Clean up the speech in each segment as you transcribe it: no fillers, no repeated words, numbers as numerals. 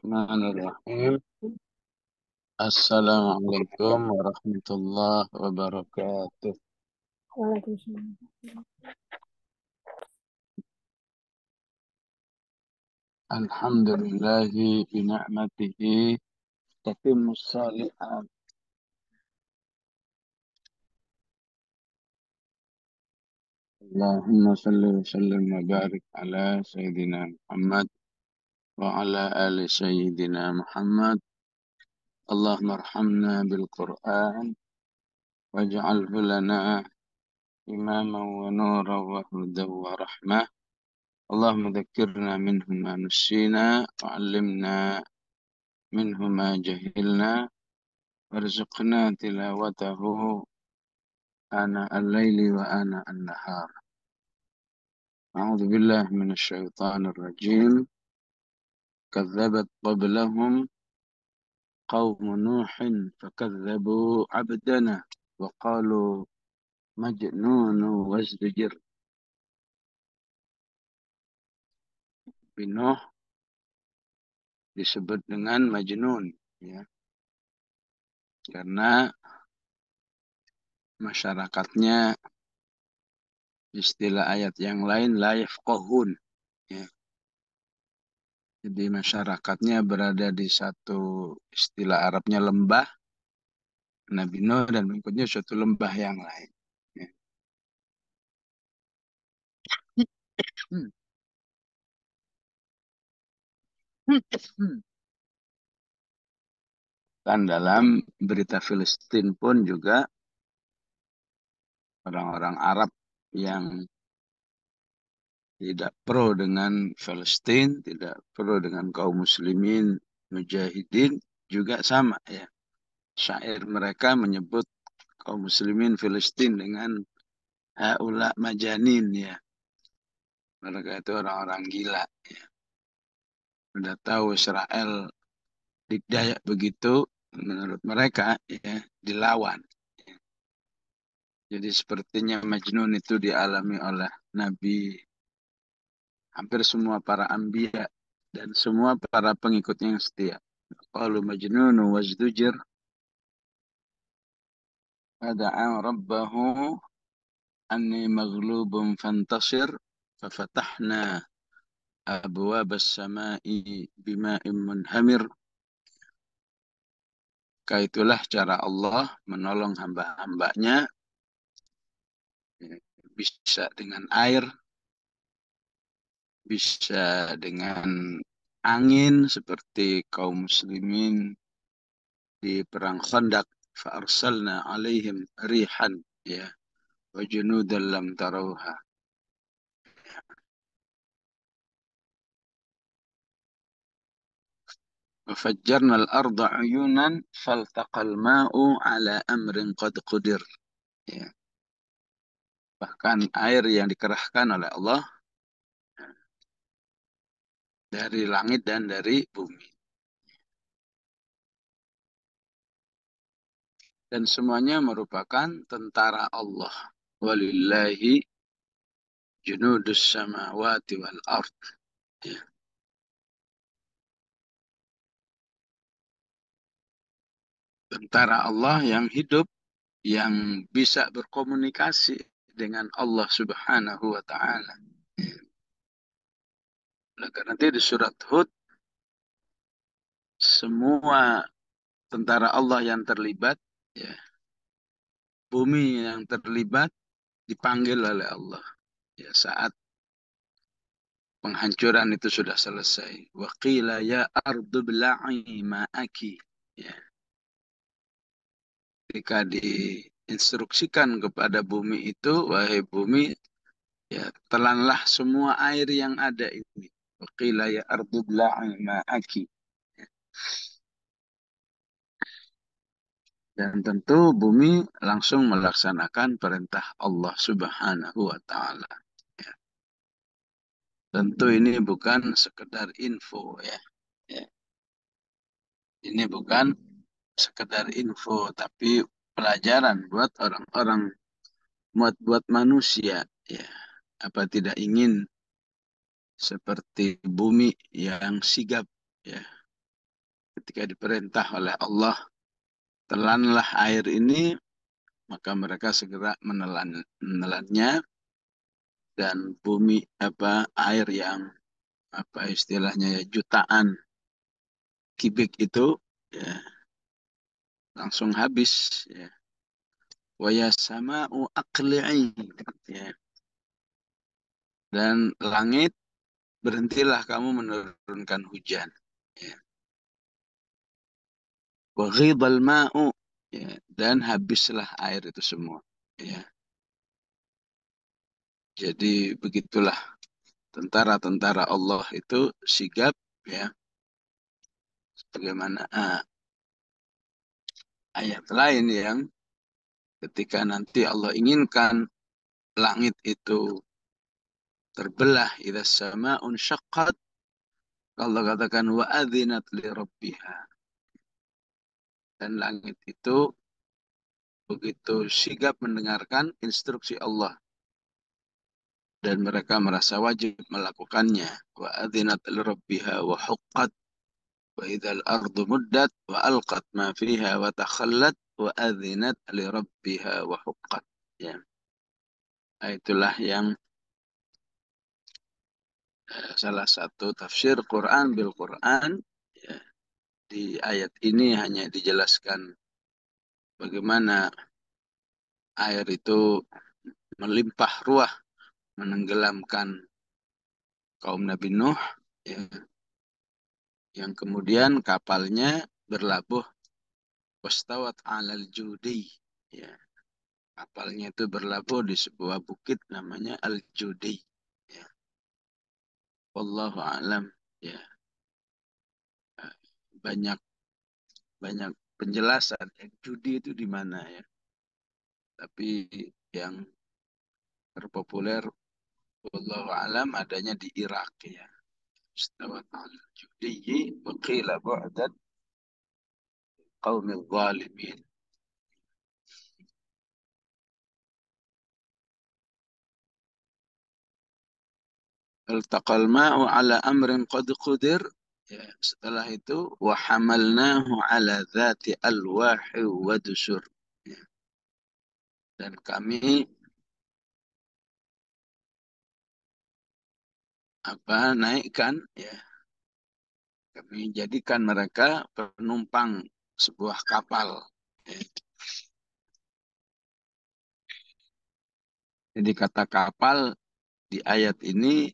Bismillahirrahmanirrahim. Assalamualaikum warahmatullahi wabarakatuh. Waalaikumsalam. Alhamdulillahi bina'matihi tatimmus salihat. Allahumma salli wa sallim wa barik ala Sayyidina Muhammad wa ala ali Sayyidina Muhammad. Allahumma arhamna bil Qur'an waj'alhu lana imaman wa nuran wa hudan wa rahmah. Allahumma dhakkirna minhu ma nussina wa 'allimna منه ما جهلنا وارزقنا تلاوته آناء الليل وآناء النهار. أعوذ بالله من الشيطان الرجيم. كذبت قبلهم قوم نوح فكذبوا عبدنا وقالوا مجنون وازدجر. Nuh disebut dengan Majnun, ya, karena masyarakatnya, istilah ayat yang lain, la yafqahun, ya. Jadi masyarakatnya berada di satu, istilah Arabnya lembah, Nabi Nuh dan berikutnya suatu lembah yang lain. Ya. Dan dalam berita Filistin pun juga orang-orang Arab yang tidak pro dengan Filistin, tidak pro dengan kaum muslimin, mujahidin, juga sama, ya. Syair mereka menyebut kaum muslimin Filistin dengan haula majanin, ya. Mereka itu orang-orang gila, ya. Sudah tahu Israel dikdaya begitu, menurut mereka, ya, dilawan. Jadi sepertinya Majnun itu dialami oleh Nabi, hampir semua para anbiya dan semua para pengikutnya yang setia. Qalu Majnun wazdujir fada'a rabbahu anni maghlubun fantasir fafatahna abwabas sama'i bima'in munhamir. Itulah cara Allah menolong hamba-hambanya, bisa dengan air, bisa dengan angin seperti kaum muslimin di perang Khandaq, fa arsalna alaihim rihan, ya, wa junudan lam tarauha. Wa fajjarna al-arda uyunan faltaqal ma'u ala amrin qad qudir. Ya. Bahkan air yang dikerahkan oleh Allah dari langit dan dari bumi. Dan semuanya merupakan tentara Allah. Walillahi junudus samawati wal ard. Ya. Tentara Allah yang hidup, yang bisa berkomunikasi dengan Allah Subhanahu wa Ta'ala. Ya. Maka nanti di surat Hud, semua tentara Allah yang terlibat, ya, bumi yang terlibat, dipanggil oleh Allah, ya, saat penghancuran itu sudah selesai. Wa qila ya ardu bla'i ma'aki. Ya. Ketika diinstruksikan kepada bumi itu, wahai bumi, ya, telanlah semua air yang ada ini. Wa qila ya ardu bla'i ma'aki. Ya. Dan tentu bumi langsung melaksanakan perintah Allah Subhanahu wa Ta'ala. Ya. Tentu ini bukan sekedar info, ya. Ya. Ini bukan sekedar info, tapi pelajaran buat orang-orang, buat manusia, ya. Apa tidak ingin seperti bumi yang sigap, ya, ketika diperintah oleh Allah, telanlah air ini, maka mereka segera menelannya, dan bumi air yang istilahnya ya, jutaan kubik itu ya, langsung habis ya. Wa ya sama'u aqli'i ya. Dan langit, berhentilah kamu menurunkan hujan ya. Wa ghidal ma'u ya, dan habislah air itu semua ya. Jadi begitulah tentara-tentara Allah itu sigap ya, bagaimana ayat lain yang ketika nanti Allah inginkan langit itu terbelah, idza sama'un syaqqat, Allah katakan wa adzinat li rabbiha, dan langit itu begitu sigap mendengarkan instruksi Allah dan mereka merasa wajib melakukannya. Wa adzinat li rabbiha wa huqqat wa idzal ardu muddat wa alqat ma fiha wa takhallat wa adzinat li rabbiha wa huqqat ya. Itulah yang salah satu tafsir Quran bil Quran ya. Di ayat ini hanya dijelaskan bagaimana air itu melimpah ruah menenggelamkan kaum Nabi Nuh ya, yang kemudian kapalnya berlabuh wastawat alal judi ya, kapalnya itu berlabuh di sebuah bukit namanya Al Judi ya. Wallahu alam ya. banyak banyak penjelasan ya, judi itu di mana ya, tapi yang terpopuler wallahu alam adanya di Irak ya. Istawat al judiyyi wa qila bu'dan qaumil zalimin. Iltaqal ma'u ala amrin qad qudir. Ya, setelah itu wa hamalnahu ala dzati alwahi wa dusur. Ya, dan kami naikkan ya, kami jadikan mereka penumpang sebuah kapal. Ya. Jadi kata kapal di ayat ini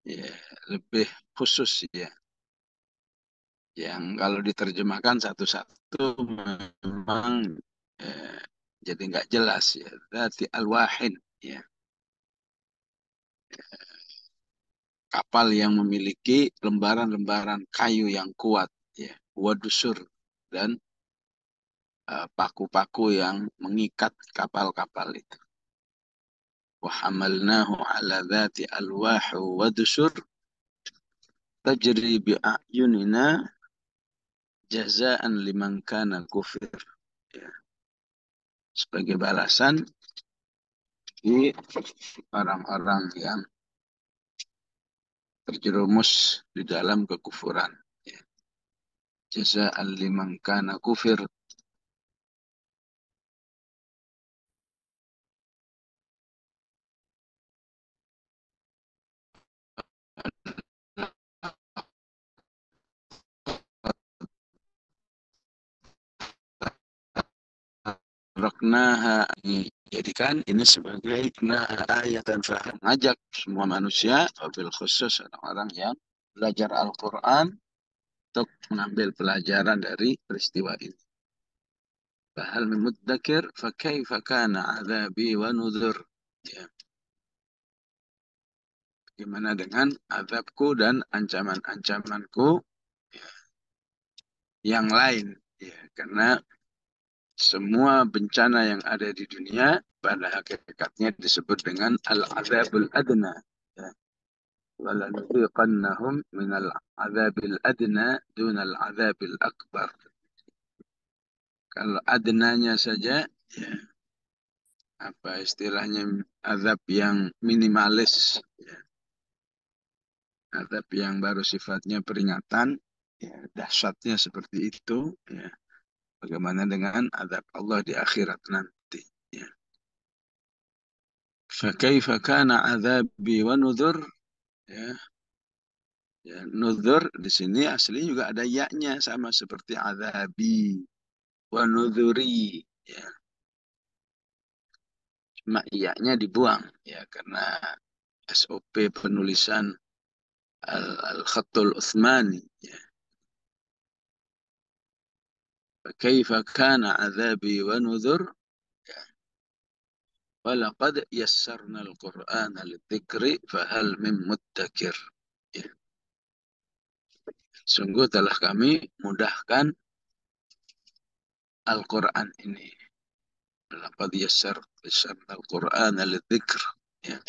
ya, lebih khusus ya. Yang kalau diterjemahkan satu-satu memang eh, jadi nggak jelas ya. Berarti al-wahin ya. Kapal yang memiliki lembaran-lembaran kayu yang kuat ya. Wadusur, dan paku-paku yang mengikat kapal-kapal itu. Wa hamalnahu ala dzati alwahi wa dusur tajri bi a'yunina jazaan liman kana kufir ya. Sebagai balasan di orang-orang yang terjerumus di dalam kekufuran ya. Jazaan liman kana kufir. Raknaha, jadikan ini sebagai ayat dan faham, mengajak semua manusia, wabil khusus orang-orang yang belajar Al-Quran, untuk mengambil pelajaran dari peristiwa ini. Bahal mudzakir fakaifa kana adzabi wa nuzur ya. Bagaimana dengan azabku dan ancaman-ancamanku ya, yang lain ya, karena semua bencana yang ada di dunia pada hakikatnya disebut dengan al-azabul adna ya. Walanuziqannahum minal azabil adna dunal azabil akbar. Kalau adnanya saja ya, apa istilahnya, azab yang minimalis ya. Azab yang baru sifatnya peringatan ya, dahsyatnya seperti itu, ya. Bagaimana dengan azab Allah di akhirat nanti, ya. Fakaifa kana azabi wa nudhur, ya. Ya, nudhur di sini asli juga ada ya-nya sama seperti azabi wa nudhuri, ya. Cuma iya-nya dibuang, ya, karena SOP penulisan Al-Khattul Utsmani, ya. Kaifa kana azabi wa nudhur, ya. Walaqad yassarna al-Qur'ana lidzikri fahal min muddakir, ya. Sungguh telah kami mudahkan Al-Quran ini. Walaqad yassarna al-Qur'ana lidzikr, ya.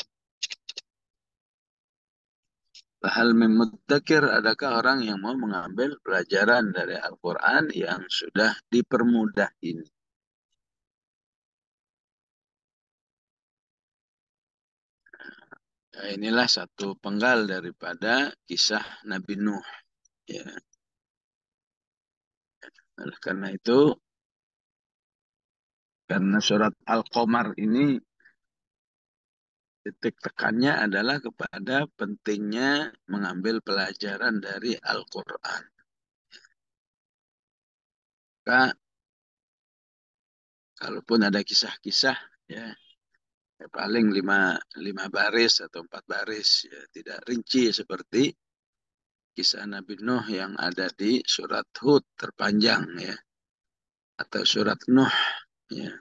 Fahal min muddakir, adakah orang yang mau mengambil pelajaran dari Al-Quran yang sudah dipermudah ini? Nah, inilah satu penggal daripada kisah Nabi Nuh. Ya. Oleh karena itu, karena surat Al-Qamar ini titik tekannya adalah kepada pentingnya mengambil pelajaran dari Al-Quran. Maka, kalaupun ada kisah-kisah, ya, ya paling lima baris atau 4 baris, ya, tidak rinci seperti kisah Nabi Nuh yang ada di surat Hud terpanjang, ya, atau surat Nuh, ya.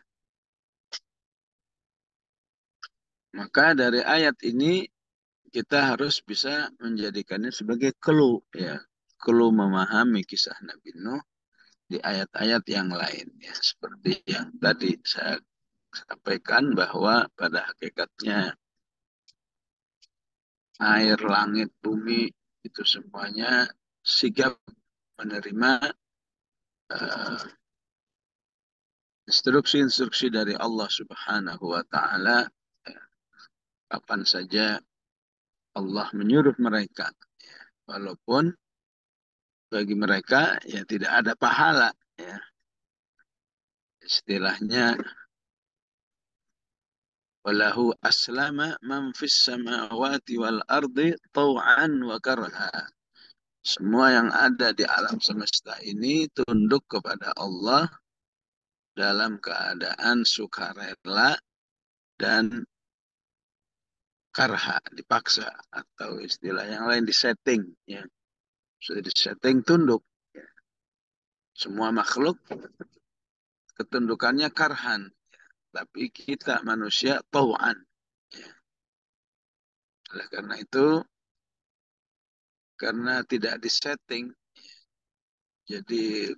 Maka dari ayat ini kita harus bisa menjadikannya sebagai clue, ya, clue memahami kisah Nabi Nuh di ayat-ayat yang lain, ya, seperti yang tadi saya sampaikan bahwa pada hakikatnya air, langit, bumi itu semuanya sigap menerima uh, instruksi-instruksi dari Allah Subhanahu wa taala, ya, kapan saja Allah menyuruh mereka, ya. Walaupun bagi mereka ya tidak ada pahala, ya. Istilahnya walahu aslama man fis samawati wal ardi tau'an wa karha. Semua yang ada di alam semesta ini tunduk kepada Allah dalam keadaan sukarela dan karha, dipaksa, atau istilah yang lain disetting, ya. Sudah disetting tunduk, ya. Semua makhluk ketundukannya karhan, tapi kita manusia tau'an, ya. Oleh karena itu, karena tidak disetting, jadi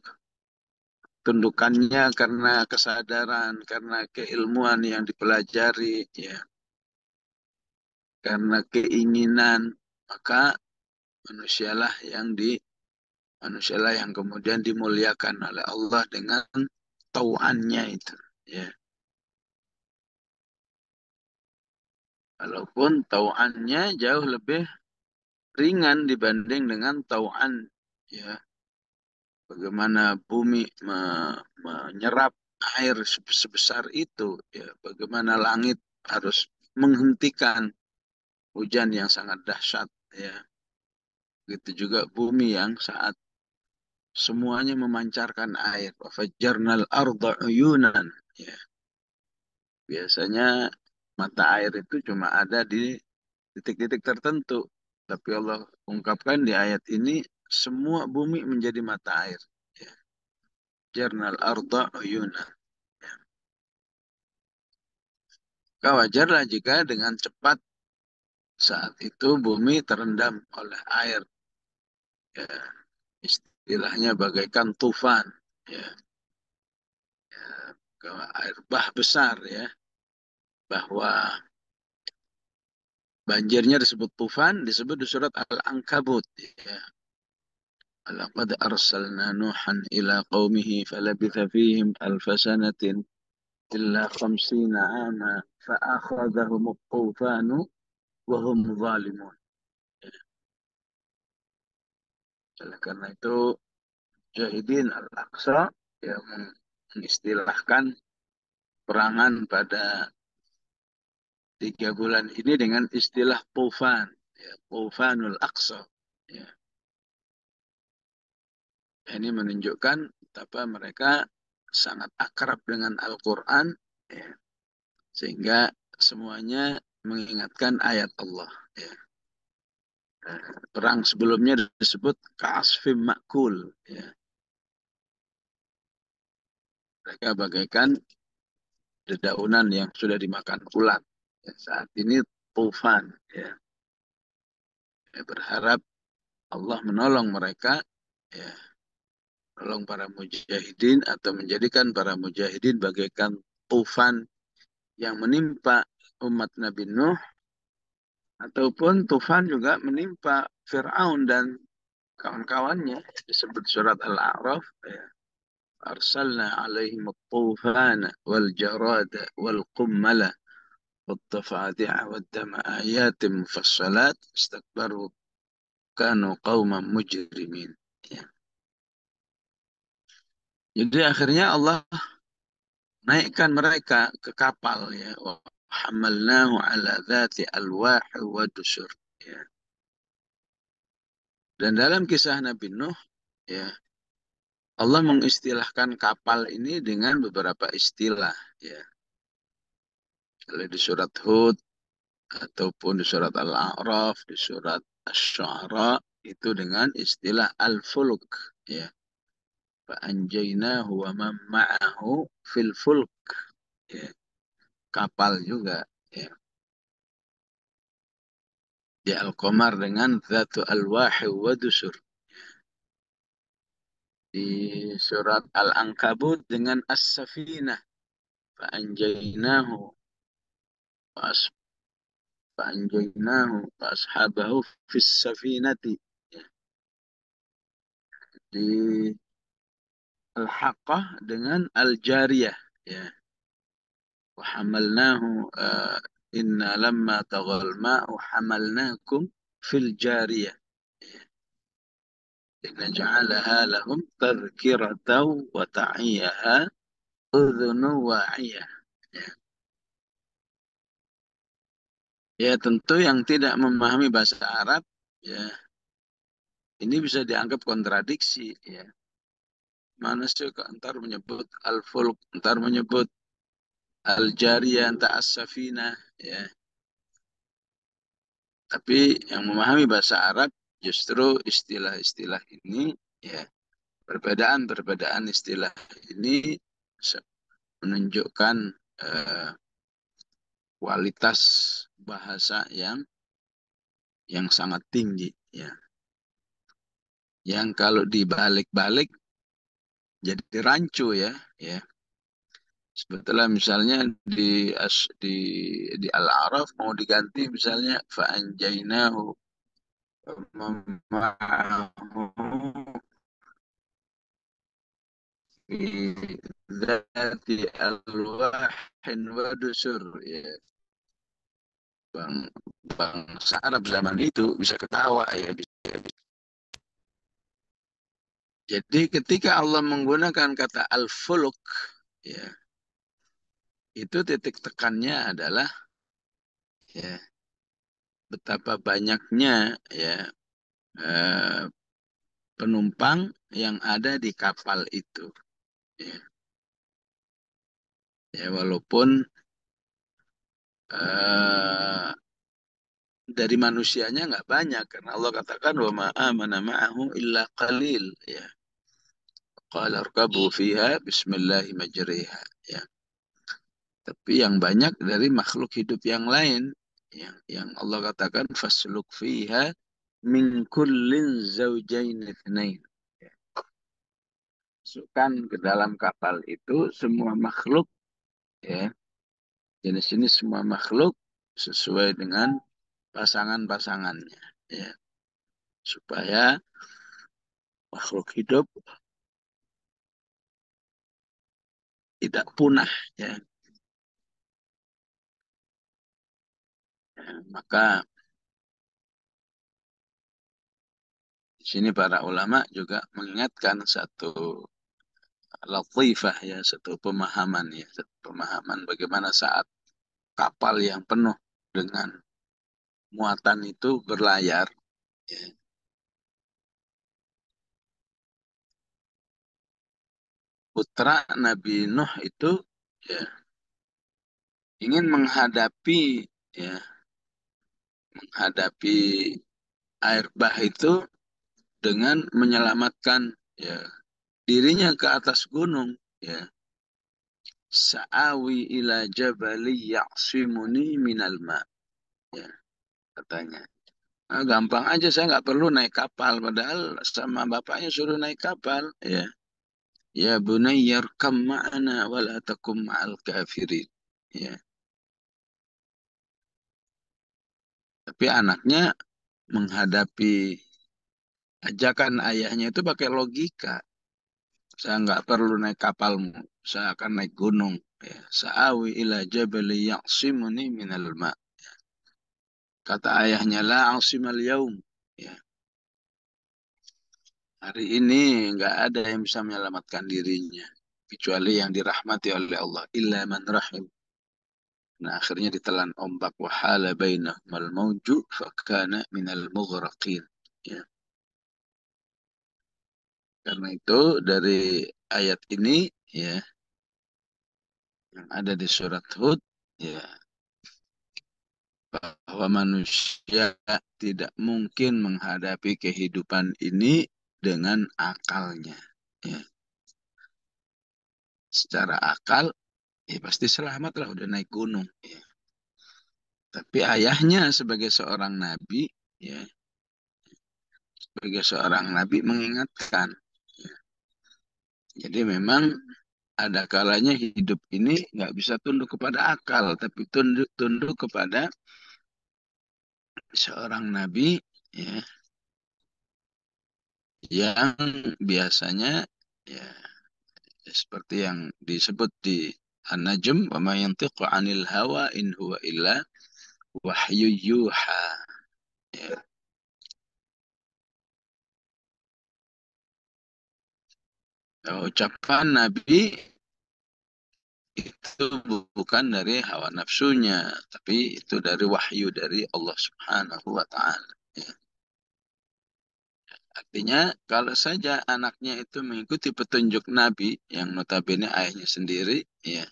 tundukannya karena kesadaran, karena keilmuan yang dipelajari, ya, karena keinginan, maka manusialah yang manusialah yang kemudian dimuliakan oleh Allah dengan tauannya itu, ya. Walaupun tauannya jauh lebih ringan dibanding dengan tauan, ya, bagaimana bumi menyerap air sebesar itu, ya, bagaimana langit harus menghentikan hujan yang sangat dahsyat, ya. Begitu juga bumi yang saat semuanya memancarkan air. Wafajjarnal arda uyunan, ya. Biasanya mata air itu cuma ada di titik-titik tertentu. Tapi Allah ungkapkan di ayat ini semua bumi menjadi mata air, ya. Jarnal arda uyunan. Maka wajarlah jika dengan cepat saat itu bumi terendam oleh air, ya. Istilahnya bagaikan tufan, ya. Air bah besar, ya. Bahwa banjirnya disebut tufan, disebut di surat Al-Ankabut, ya. Laqad arsalna Nuhan ila qaumihi falabitha fihim alfa sanatin illa khamsina ama fa'akhadhahum at-tufanu wa hum zalimun. Oleh karena itu, Mujahidin Al-Aqsa yang mengistilahkan perangan pada 3 bulan ini dengan istilah Tufan, ya, Tufanul Aqsa. Ya, ini menunjukkan betapa mereka sangat akrab dengan Al-Quran, ya, sehingga semuanya mengingatkan ayat Allah. Ya. Perang sebelumnya disebut Ka'asfim Ma'kul. Ya. Mereka bagaikan dedaunan yang sudah dimakan ulat. Ya, saat ini Tufan. Ya. Ya, berharap Allah menolong mereka, ya, menolong para mujahidin atau menjadikan para mujahidin bagaikan tufan yang menimpa umat Nabi Nuh, ataupun tufan juga menimpa Fir'aun dan kawan-kawannya. Disebut surat Al-A'raf, ya. Arsalna alaihim at-tufana wal jarada wal qummala والضفادع والدم آيات مفصلات استكبروا كانوا قوما مجرمين. Ya. Jadi akhirnya Allah naikkan mereka ke kapal, ya. Wa hamalnahu ala dzati alwah wa dusur, ya. Dan dalam kisah Nabi Nuh, ya, Allah mengistilahkan kapal ini dengan beberapa istilah, ya. Kalau di surat Hud ataupun di surat Al-A'raf, di surat Asy-Syu'ara itu dengan istilah al-fulk, ya. Fa'anjaynahu wa man ma'ahu fil fulk, ya. Kapal juga, ya. Di Al-Qamar dengan Dzatu Al-Wahi wa Dusur. Di surat Al-Ankabut dengan As-Safinah. Fa'anjaynahu fa'as- fa'anjaynahu fa'ashabahu fis safinati. Ya. Di Al-Haqqah dengan Al-Jariyah. Ya. Wa hamalnahu inna lamma taghal ma'u hamalnakum fil jariyah. Linaj'alaha lahum tadhkiratan wa ta'iyaha udhunu wa'iyah. Ya. Ya, tentu yang tidak memahami bahasa Arab, ya, ini bisa dianggap kontradiksi, ya. Mana sih kok ntar menyebut al-fulk, ntar menyebut al-jariyah, ntar as-safinah, ya. Tapi yang memahami bahasa Arab justru istilah-istilah ini, ya, perbedaan-perbedaan istilah ini menunjukkan eh, kualitas bahasa yang sangat tinggi, ya. Yang kalau dibalik-balik jadi rancu, ya, ya. Sebetulnya misalnya di Al-A'raf mau diganti misalnya fa'anjainahu ma'ahu fi dzati alwahin wa dusur, ya. Bang bangsa Arab zaman itu bisa ketawa, ya. Jadi ketika Allah menggunakan kata al-fuluk, ya, itu titik tekannya adalah, ya, betapa banyaknya, ya, eh, penumpang yang ada di kapal itu. Ya, ya walaupun eh, dari manusianya nggak banyak, karena Allah katakan wa ma amana ma'ahu illa qalil, ya. Qala irkabu fiha bismillahi majriha, ya. Tapi yang banyak dari makhluk hidup yang lain, yang Allah katakan fasluk fiha min kullin zawjain itsnain. Ya. Masukkan ke dalam kapal itu semua makhluk, ya. Jenis ini semua makhluk sesuai dengan pasangan-pasangannya, ya. Supaya makhluk hidup tidak punah, ya. Maka Sini para ulama juga mengingatkan satu latifah ya, satu pemahaman ya, satu pemahaman bagaimana saat kapal yang penuh dengan muatan itu berlayar, ya, putra Nabi Nuh itu ya ingin ya menghadapi air bah itu dengan menyelamatkan ya dirinya ke atas gunung ya. Sa'awi ila jabali ya'simuni minal ma, ya katanya. Nah, gampang aja, saya nggak perlu naik kapal, padahal sama bapaknya suruh naik kapal ya. Ya bunayya arkam ma'ana wa la takum ma'al kafirin, ya. Tapi anaknya menghadapi ajakan ayahnya itu pakai logika. Saya nggak perlu naik kapalmu, saya akan naik gunung. Ya. Sa'awi ila jabali ya'simuni minal ma. Kata ayahnya, la asimal yaum. Ya. Hari ini nggak ada yang bisa menyelamatkan dirinya. Kecuali yang dirahmati oleh Allah. Illa man rahim. Nah, akhirnya ditelan ombak. Wahala bainahum mauju fakana minal mughraqin. Ya. Karena itu dari ayat ini ya yang ada di surat Hud ya bahwa manusia tidak mungkin menghadapi kehidupan ini dengan akalnya. Ya. Secara akal, ya pasti selamat lah udah naik gunung. Ya. Tapi ayahnya sebagai seorang nabi, ya, sebagai seorang nabi mengingatkan. Ya. Jadi memang ada kalanya hidup ini nggak bisa tunduk kepada akal, tapi tunduk kepada seorang nabi, ya, yang biasanya ya seperti yang disebut di An-Najm, wa ma yantiqu 'anil hawa in huwa illa wahyu yuha. Ya. Ucapan Nabi itu bukan dari hawa nafsunya, tapi itu dari wahyu dari Allah Subhanahu wa taala. Ya. Artinya kalau saja anaknya itu mengikuti petunjuk Nabi yang notabene ayahnya sendiri, ya,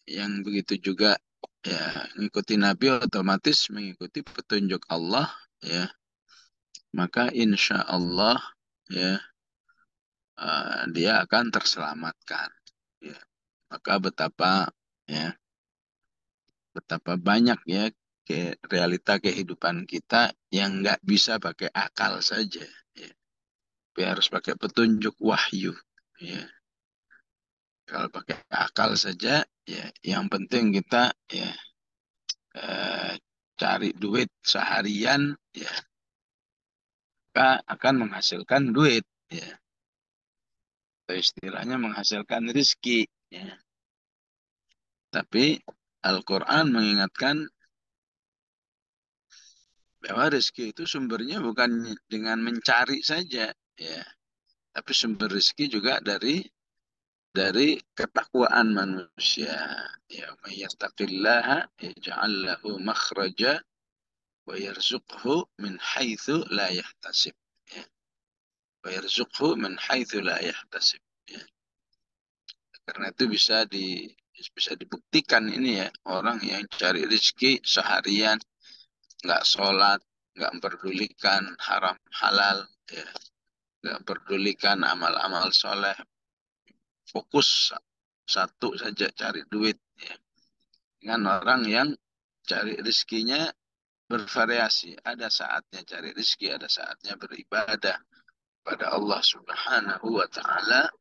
yang begitu juga ya mengikuti Nabi otomatis mengikuti petunjuk Allah, ya, maka insya Allah ya dia akan terselamatkan. Ya. Maka ya betapa banyak ya realita kehidupan kita yang nggak bisa pakai akal saja, ya. Tapi harus pakai petunjuk wahyu, ya. Kalau pakai akal saja, ya yang penting kita ya eh, cari duit seharian, ya maka akan menghasilkan duit, ya. Atau istilahnya menghasilkan rizki, ya. Tapi Al-Quran mengingatkan bahwa rezeki itu sumbernya bukan dengan mencari saja, ya, tapi sumber rezeki juga dari ketakwaan manusia. Ya, may yattaqillaha yaj'al lahu makhraja wa yarzuqhu min haitsu la yahtasib. Ya, wa yarzuqhu min haitsu la yahtasib. Ya, karena itu bisa dibuktikan ini ya orang yang cari rezeki seharian nggak sholat, nggak memperdulikan haram halal, ya, nggak pedulikan amal-amal soleh, fokus satu saja cari duit, ya. Dengan orang yang cari rezekinya bervariasi, ada saatnya cari rezeki, ada saatnya beribadah pada Allah Subhanahu wa taala,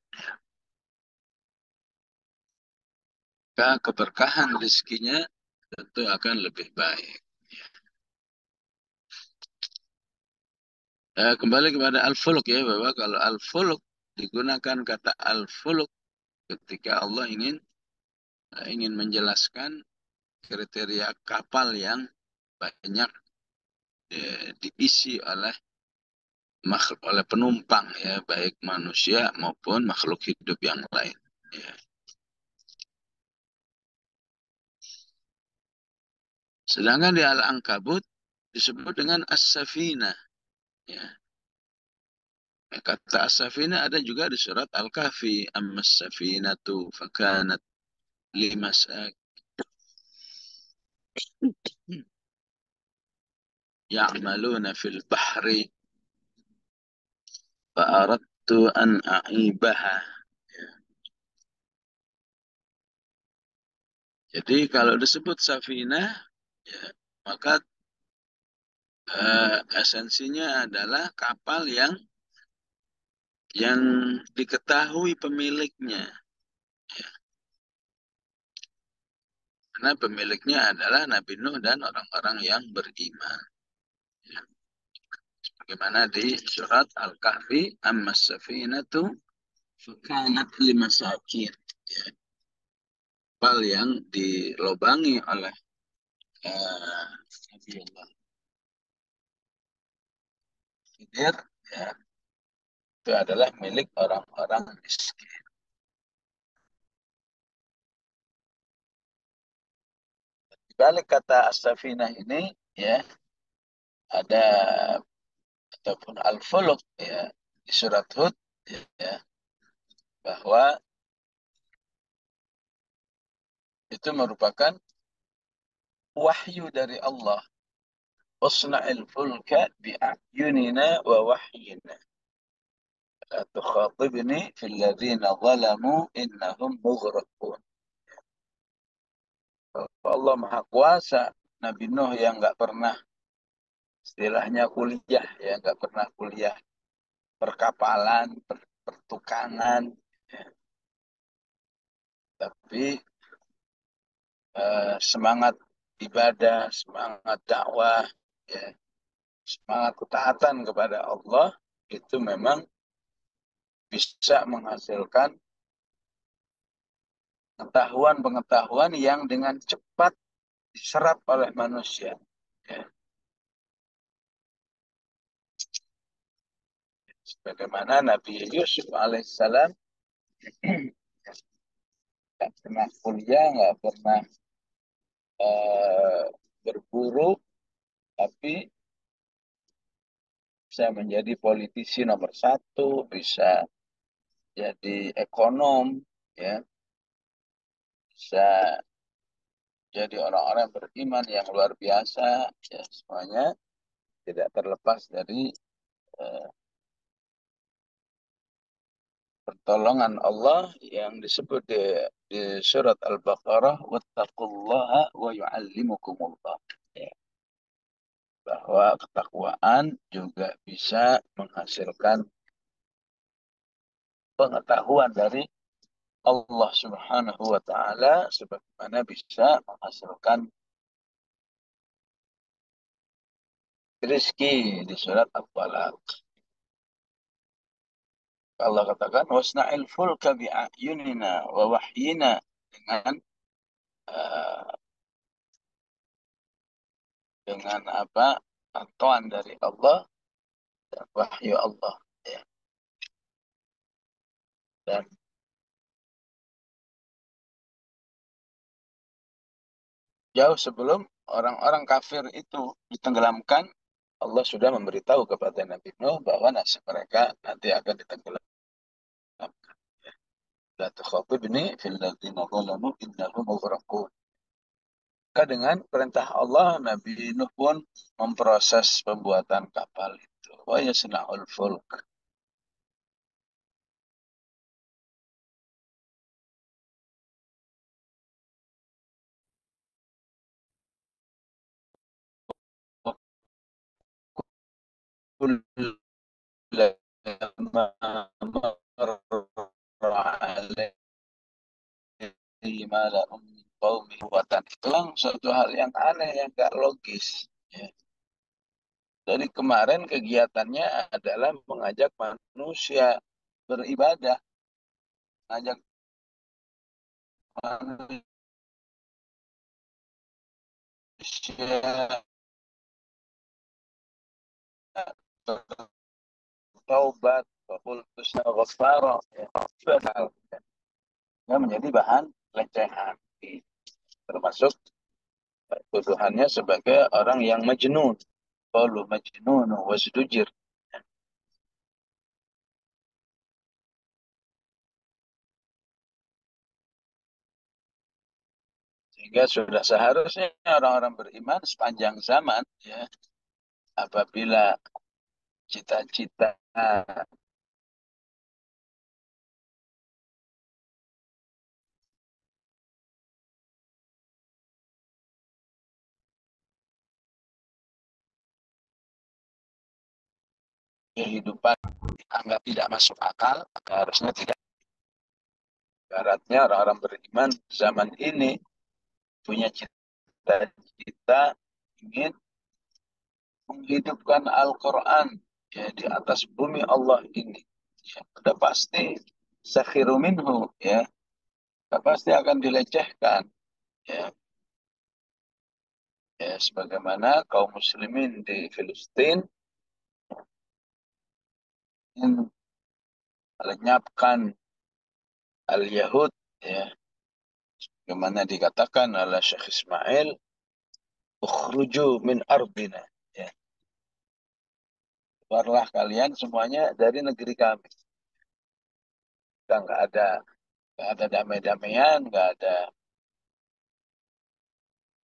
maka keberkahan rezekinya tentu akan lebih baik. Kembali kepada al-fuluk ya, bahwa kalau al-fuluk digunakan kata al-fuluk ketika Allah ingin menjelaskan kriteria kapal yang banyak diisi oleh oleh penumpang ya, baik manusia maupun makhluk hidup yang lain. Ya. Sedangkan di Al-Ankabut disebut dengan As-Safinah. Ya. Kata As-Safinah ada juga di surat Al-Kahfi. Amma-Safinatu fakanat limasak ya'maluna fil bahri fa'aradtu an a'ibaha. Ya. Jadi kalau disebut Safinah, ya, maka esensinya adalah kapal yang diketahui pemiliknya. Ya. Karena pemiliknya adalah Nabi Nuh dan orang-orang yang beriman. Ya. Bagaimana di surat Al-Kahfi, Amma safinatu fakanat limasakin. Ya. Kapal yang dilobangi oleh Nabi Allah Khidir, ya, itu adalah milik orang-orang miskin. Di balik kata as-safinah ini, ya, ada ataupun al-fuluk, ya, di surat Hud, ya, bahwa itu merupakan wahyu dari Allah. Wasna'il fulka bi'ayunina wa wahyina. La tukhatibni fil ladzina zalamu innahum mughraqun. Allah Maha Kuasa, Nabi Nuh yang nggak pernah istilahnya kuliah, ya nggak pernah kuliah perkapalan, pertukangan, ya. Tapi semangat ibadah, semangat dakwah, ya, semangat ketaatan kepada Allah itu memang bisa menghasilkan pengetahuan-pengetahuan yang dengan cepat diserap oleh manusia. Ya. Sebagaimana Nabi Yusuf alaihissalam nggak pernah kuliah, nggak pernah uh, berburu, tapi bisa menjadi politisi nomor satu, bisa jadi ekonom, ya, bisa jadi orang-orang beriman yang luar biasa, ya, semuanya tidak terlepas dari uh, pertolongan Allah yang disebut di surat Al-Baqarah, wattaqullaha wa yu'allimukumullah. Ya, bahwa ketakwaan juga bisa menghasilkan pengetahuan dari Allah Subhanahu wa taala sebagaimana bisa menghasilkan rezeki di surat Al-Falaq. Allah katakan wasna'il fulka bi'ayunina wa wahyina, dengan uh, apa, bantuan dari Allah dan wahyu Allah, ya. Dan jauh sebelum orang-orang kafir itu ditenggelamkan, Allah sudah memberitahu kepada Nabi Nuh bahwa nasib mereka nanti akan ditenggelamkan. La tukhatibni fil ladzina zalamu innahum mughraqun. Maka dengan perintah Allah, Nabi Nuh pun memproses pembuatan kapal itu. Wa yasna'ul fulk. Kullama marra alaihi mala'un min qaumi buatan itu kan suatu hal yang aneh, yang gak logis, ya. Dari kemarin kegiatannya adalah mengajak manusia beribadah, mengajak manusia taubat wa qultu astaghfara, ya, itu adalah yang menjadi bahan pelecehan, termasuk tuduhannya sebagai orang yang majnun. Qalu majnun wasdujir. Sehingga sudah seharusnya orang-orang beriman sepanjang zaman, ya, apabila cita-cita kehidupan anggap tidak masuk akal, maka harusnya tidak. Baratnya orang-orang beriman zaman ini punya cita-cita ingin menghidupkan Al-Quran, ya, di atas bumi Allah ini. Ya, udah pasti sakhiru minhu, ya, udah pasti akan dilecehkan, ya. Ya, sebagaimana kaum muslimin di Filistin ingin melenyapkan al-Yahud, ya, bagaimana dikatakan oleh Syekh Ismail, ukhruju min ardina, ya, keluarlah kalian semuanya dari negeri kami. Kita nggak ada damai-damaian, nggak ada,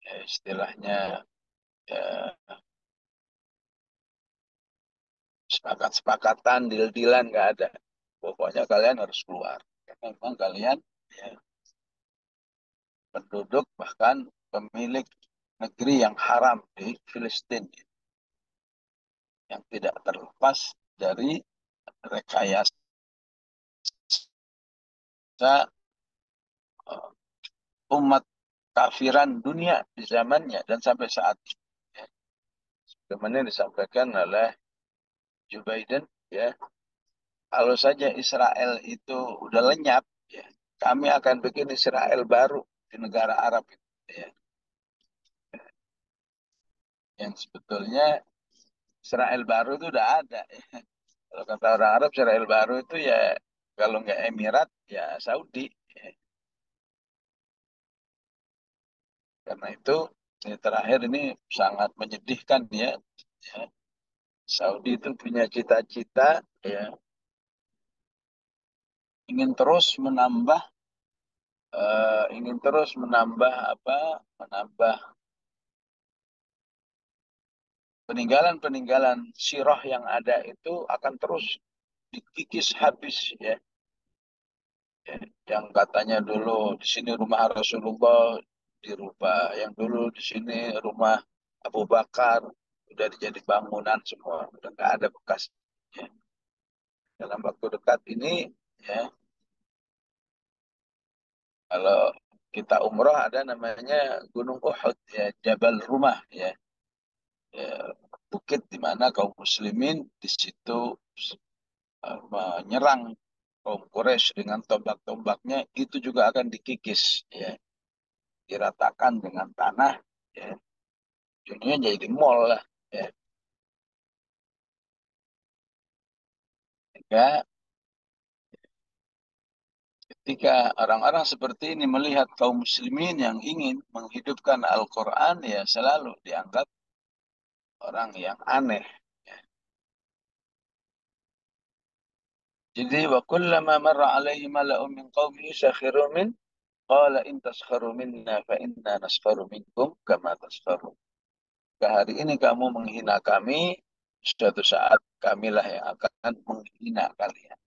ya, istilahnya, ya, sepakat-sepakatan, deal-dealan, nggak ada. Pokoknya kalian harus keluar. Karena memang kalian, ya, penduduk bahkan pemilik negeri yang haram di Filistin, yang tidak terlepas dari rekayasa uh, umat kafiran dunia di zamannya dan sampai saat ini. Ya. Sebenarnya disampaikan oleh Joe Biden, ya, kalau saja Israel itu udah lenyap, ya, kami akan bikin Israel baru di negara Arab itu, ya. Yang sebetulnya Israel baru itu udah ada, ya. Kalau kata orang Arab, Israel baru itu ya kalau nggak Emirat ya Saudi, ya. Karena itu ini terakhir ini sangat menyedihkan, ya. Ya. Saudi itu punya cita-cita, ya, ingin terus menambah, ingin terus menambah apa? Menambah peninggalan-peninggalan sirah yang ada itu akan terus dikikis habis, ya. Ya. Yang katanya dulu di sini rumah Rasulullah dirubah, yang dulu di sini rumah Abu Bakar udah dijadi bangunan semua, udah nggak ada bekas. Ya. Dalam waktu dekat ini, ya, kalau kita umroh ada namanya Gunung Uhud, ya, Jabal Rumah, ya, ya, bukit di mana kaum muslimin di situ menyerang kaum Quraisy dengan tombak-tombaknya, itu juga akan dikikis, ya, diratakan dengan tanah, ya, dunia jadi mall lah, ya. Sehingga ketika orang-orang seperti ini melihat kaum muslimin yang ingin menghidupkan Al-Quran, ya, selalu dianggap orang yang aneh, ya. Jadi wa kullama marra alaihi mala'un min qaumihi sakhiru min qala in taskharu minna fa inna naskharu minkum kama taskharu. Hari ini kamu menghina kami, suatu saat kamilah yang akan menghina kalian.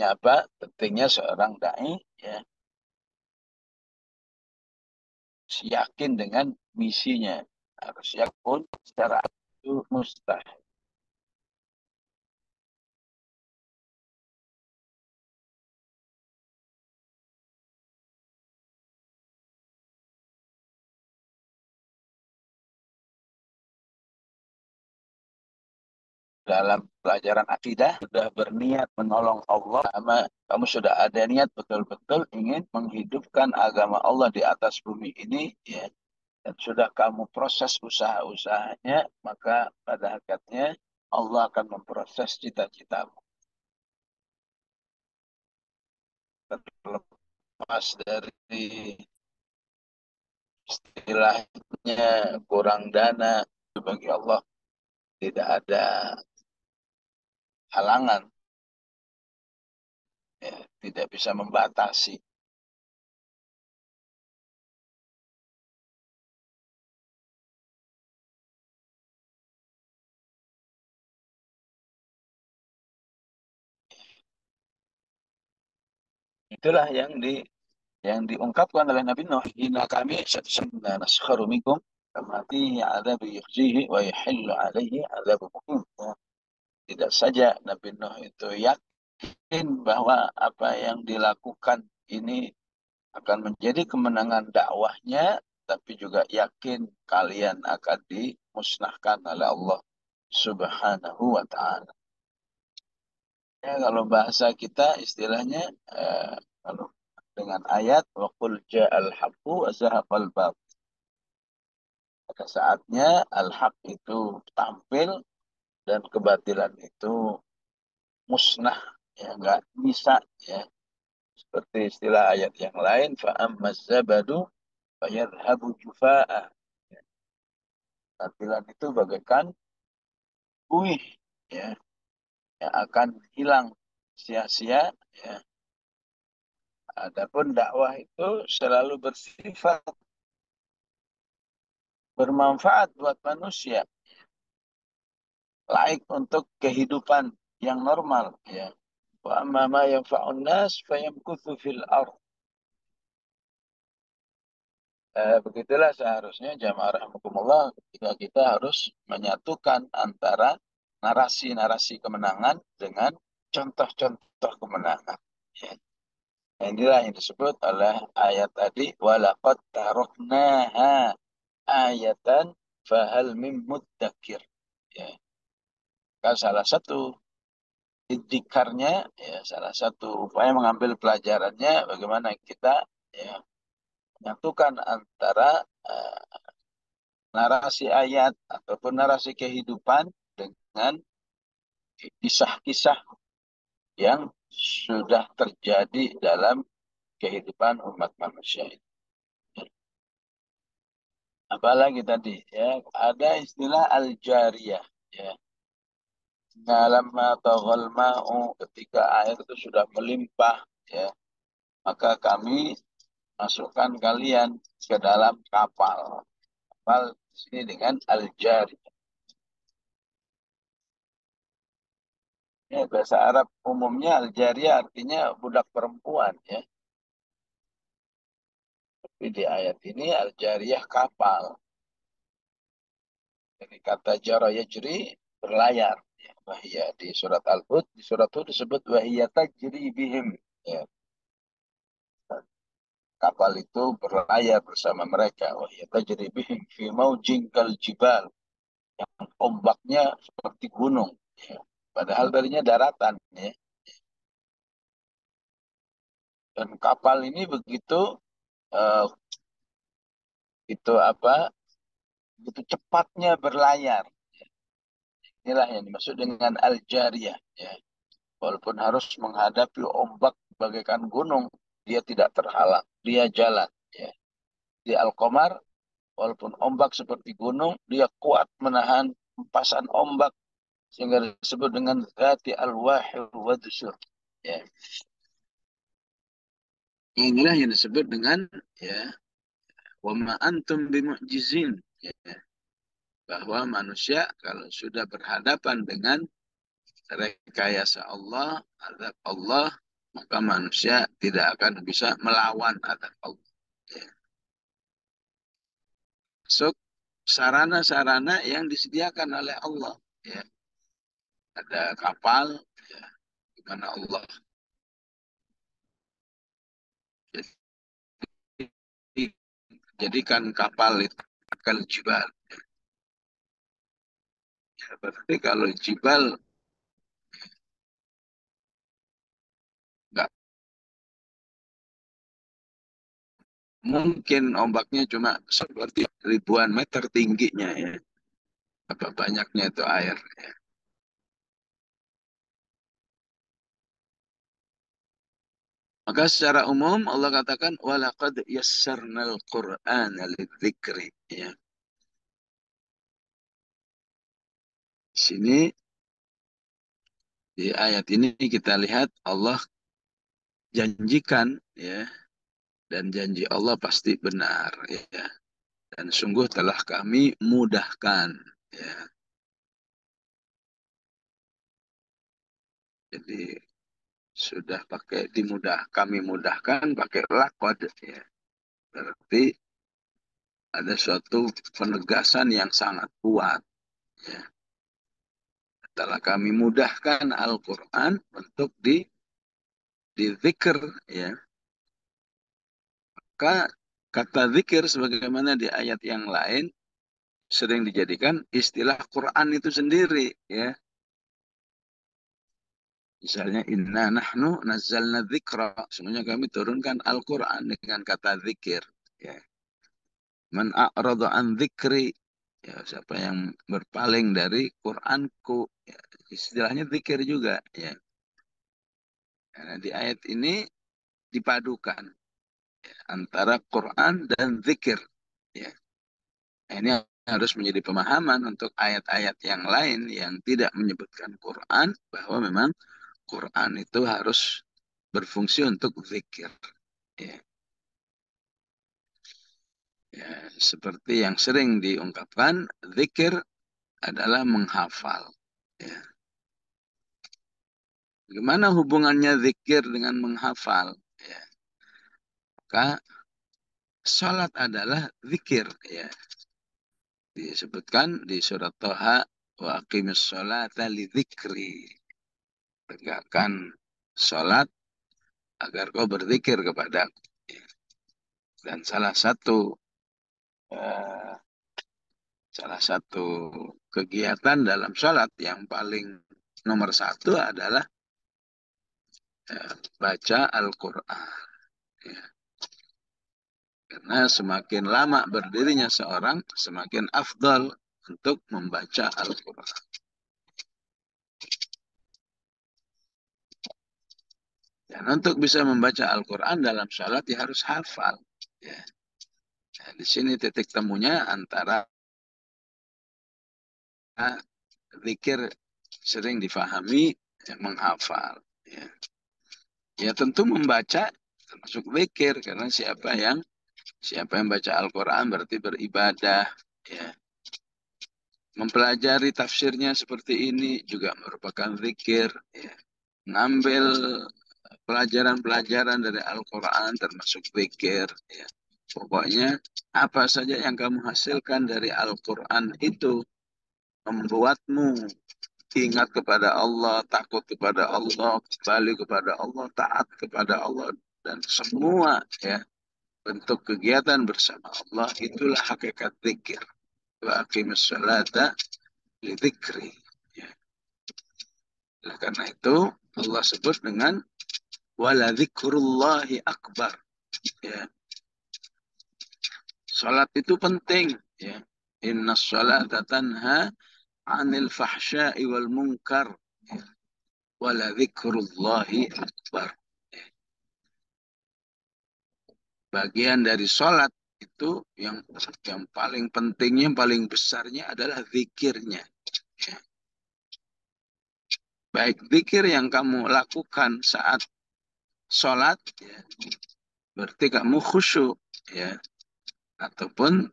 Ya, apa? Pentingnya seorang dai, ya, yakin dengan misinya. Harus yakin secara itu mustahil. Dalam pelajaran akidah sudah berniat menolong Allah, sama kamu sudah ada niat betul-betul ingin menghidupkan agama Allah di atas bumi ini, ya, dan sudah kamu proses usaha-usahanya, maka pada hakikatnya Allah akan memproses cita-citamu. Terlepas dari istilahnya kurang dana, bagi Allah tidak ada halangan, ya, tidak bisa membatasi. Itulah yang diungkapkan oleh Nabi Nuh. Inna kami satsanna naskharu minkum kamati adabi yukhzihi wa yahillu alaihi adabu mukim. Ya. Tidak saja Nabi Nuh itu yakin bahwa apa yang dilakukan ini akan menjadi kemenangan dakwahnya, tapi juga yakin kalian akan dimusnahkan oleh Allah Subhanahu wa ta'ala. Ya, kalau bahasa kita istilahnya kalau dengan ayat wa qul ja'al haqqu wa zahaqal batil. Pada saatnya al-haq itu tampil dan kebatilan itu musnah, ya enggak bisa, ya. Seperti istilah ayat yang lain fa ammaz zabadu fayadhhabu jufaa'a. Kebatilan itu bagaikan buih, ya, yang akan hilang sia-sia, ya. Adapun dakwah itu selalu bersifat bermanfaat buat manusia, laik untuk kehidupan yang normal, ya. Wa amma ma yanfa'un nas fayamkuthu fil ardh. Begitulah seharusnya jamaah rahimakumullah, ketika kita harus menyatukan antara narasi-narasi kemenangan dengan contoh-contoh kemenangan. Ya. Inilah yang disebut oleh ayat tadi, walaqad taroknaha ayatan fahal mim muddakir. Ya. Kan salah satu intikarnya, ya, salah satu upaya mengambil pelajarannya bagaimana kita, ya, menyatukan antara narasi ayat ataupun narasi kehidupan dengan kisah-kisah yang sudah terjadi dalam kehidupan umat manusia ini. Apalagi tadi, ya, ada istilah al-jariyah, ya. Dalam taghal ma'u, ketika air itu sudah melimpah, ya, maka kami masukkan kalian ke dalam kapal. Kapal di sini dengan al-jariyah. Ya, bahasa Arab umumnya al-jariyah artinya budak perempuan, ya. Tapi di ayat ini al-jariyah kapal. Jadi kata jara yajri berlayar. Ya, wahia di surat Al-Hud, di surat Hud disebut wahia tajri bihim. Ya, kapal itu berlayar bersama mereka. Wahia tajri bihim fi maujin kal jibal. Yang ombaknya seperti gunung. Ya. Padahal tadinya daratan. Ya. Dan kapal ini begitu uh, itu apa? Begitu cepatnya berlayar. Inilah yang dimaksud dengan al-jariyah. Ya. Walaupun harus menghadapi ombak bagaikan gunung, dia tidak terhalang. Dia jalan. Ya. Di Al-Qamar, walaupun ombak seperti gunung, dia kuat menahan hempasan ombak. Sehingga disebut dengan Zati al-Wahir wa Dusur. Ya. Inilah yang disebut dengan, ya, wa ma antum bimu'jizin. Ya. Bahwa manusia kalau sudah berhadapan dengan rekayasa Allah, azab Allah, maka manusia tidak akan bisa melawan azab Allah. Ya. So, sarana-sarana yang disediakan oleh Allah. Ya. Ada kapal, ya, di mana Allah jadikan kapal itu akal jibal. Ya, berarti kalau jibal nggak Mungkin ombaknya cuma seperti ribuan meter tingginya ya. Apa banyaknya itu air. Maka secara umum Allah katakan walaqad yassarnal Qur'ana lidzikri ya. Di sini di ayat ini kita lihat Allah janjikan ya, dan janji Allah pasti benar ya. Dan sungguh telah kami mudahkan ya. Jadi sudah pakai kami mudahkan pakai lakod ya. Berarti ada suatu penegasan yang sangat kuat ya. Setelah kami mudahkan Al-Quran untuk di zikir ya. Maka kata zikir sebagaimana di ayat yang lain sering dijadikan istilah Quran itu sendiri ya. Misalnya inna nahnu nazzalna dzikra, semuanya kami turunkan Al-Quran dengan kata zikir ya. Man a'rada an dzikri, ya siapa yang berpaling dari Quranku ya, istilahnya zikir juga ya. Nah, di ayat ini dipadukan antara Quran dan zikir ya. Nah, ini harus menjadi pemahaman untuk ayat-ayat yang lain yang tidak menyebutkan Quran, bahwa memang Quran itu harus berfungsi untuk zikir. Ya. Ya, seperti yang sering diungkapkan, zikir adalah menghafal. Ya. Bagaimana hubungannya zikir dengan menghafal? Ya. Maka salat adalah zikir. Ya. Disebutkan di surat Toha, wa aqimis sholata li dzikri. Tegakkan salat agar kau berzikir kepadaku. Dan eh, salah satu kegiatan dalam salat yang paling nomor satu adalah baca Al-Quran. Ya. Karena semakin lama berdirinya seorang, semakin afdal untuk membaca Al-Quran. Dan untuk bisa membaca Al-Quran dalam salat ya harus hafal. Ya. Nah, di sini titik temunya antara zikir sering difahami menghafal. Ya. Ya tentu membaca termasuk zikir, karena siapa yang baca Al-Quran berarti beribadah. Ya. Mempelajari tafsirnya seperti ini juga merupakan zikir. Ya. Ngambil pelajaran-pelajaran dari Al-Quran termasuk zikir. Ya. Pokoknya apa saja yang kamu hasilkan dari Al-Quran itu membuatmu ingat kepada Allah, takut kepada Allah, kembali kepada Allah, taat kepada Allah, dan semua ya bentuk kegiatan bersama Allah, itulah hakikat zikir. Wa aqimis sholata li dzikri. Ya. Nah, karena itu Allah sebut dengan wala dzikrullahi akbar. Ya. Salat itu penting ya. Inna sholata tanha anil fahsya'i wal munkar. Ya. Wala dzikrullahi akbar. Bagian dari sholat itu yang paling pentingnya, yang paling besarnya adalah zikirnya. Ya. Baik zikir yang kamu lakukan saat sholat, ya, berarti kamu khusyuk, ya, ataupun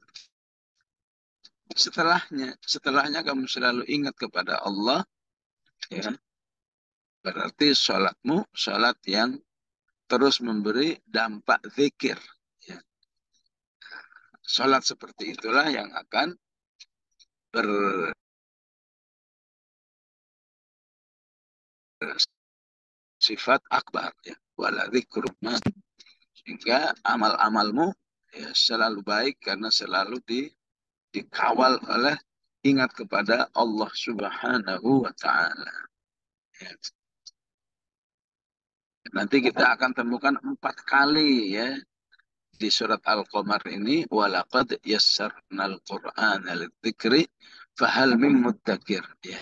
setelahnya kamu selalu ingat kepada Allah, ya, berarti sholatmu sholat yang terus memberi dampak zikir. Ya. Sholat seperti itulah yang akan bersifat akbar, ya. Wala dzikrullah. Sehingga amal-amalmu ya, selalu baik karena selalu dikawal oleh ingat kepada Allah Subhanahu wa Ta'ala. Ya. Nanti kita akan temukan 4 kali ya di surat Al-Qamar ini walaqad yassarnal Qur'ana lidzikri fahal min muddakir ya.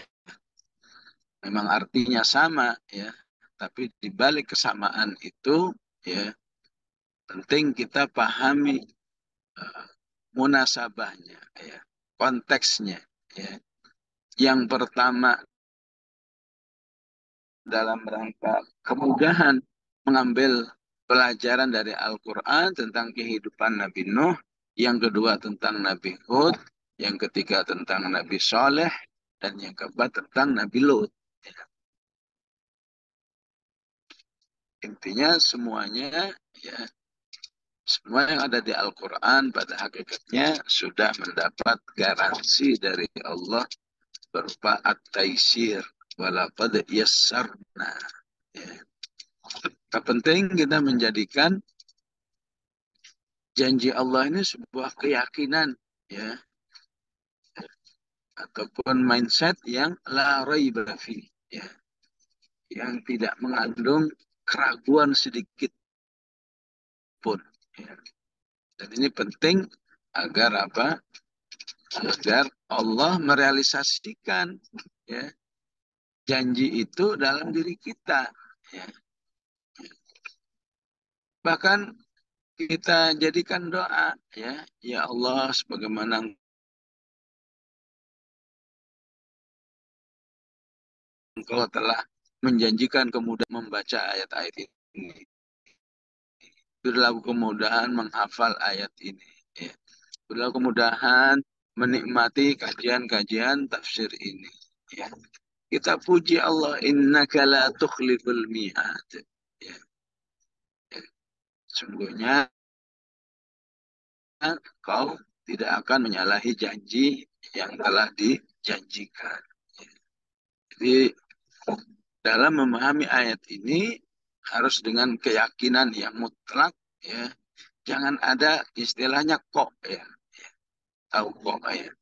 Memang artinya sama ya, tapi di balik kesamaan itu ya penting kita pahami uh, munasabahnya ya, konteksnya ya. Yang pertama dalam rangka kemudahan mengambil pelajaran dari Al-Quran tentang kehidupan Nabi Nuh, yang kedua tentang Nabi Hud, yang ketiga tentang Nabi Saleh, dan yang keempat tentang Nabi Lut. Ya. Intinya semuanya ya, semua yang ada di Al-Quran pada hakikatnya sudah mendapat garansi dari Allah berupa at-taisir walaqad yassarna. Ya. Penting kita menjadikan janji Allah ini sebuah keyakinan ya, ataupun mindset yang la raiba fi ya, yang tidak mengandung keraguan sedikit pun ya. Dan ini penting agar apa? Agar Allah merealisasikan ya janji itu dalam diri kita ya. Bahkan kita jadikan doa ya, ya Allah sebagaimana Engkau telah menjanjikan kemudahan membaca ayat-ayat ini. Berilah kemudahan menghafal ayat ini. Ya. Berilah kemudahan menikmati kajian-kajian tafsir ini. Ya. Kita puji Allah, innaka la tukhliful mi'ad. Ya. Ya. Sungguhnya kau tidak akan menyalahi janji yang telah dijanjikan. Ya. Jadi dalam memahami ayat ini harus dengan keyakinan yang mutlak ya. Jangan ada istilahnya kok ya. Tahu kok ya.